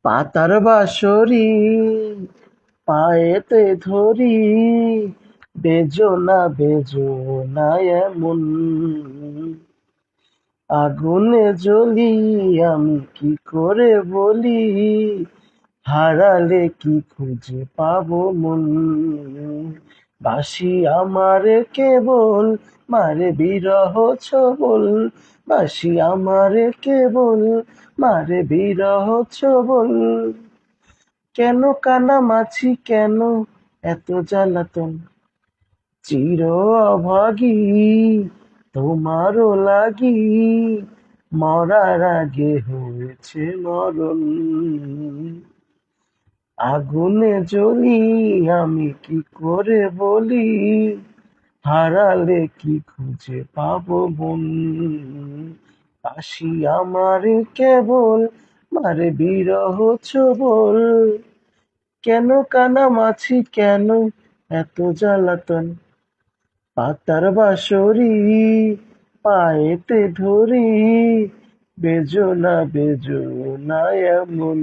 পাতার বাঁশরি পায়েতে ধরি, বেজো না এমন, আগুনে জ্বলি আমি কি করে বলি, হারালে কি খুঁজে পাবো মন। বাঁশি আমারে কেবল মারে বিরহ ছবল, বাঁশি আমারে কেবল মারে বিরহ ছবল। কেন কানামাছি কেন এত জ্বালাতন, চির অভাগী তোমারও লাগি, মরার আগে হয়েছে মরণ। আগুনে জ্বলি আমি কি করে বলি, হারালে কি খুঁজে পাবো মন। বাঁশি আমারে কেবল মারে বিরহ ছোবল, কেন কানামাছি কেন এত জ্বালাতন, পাতার বাঁশরি পায়েতে ধরি, বেজো না এমন।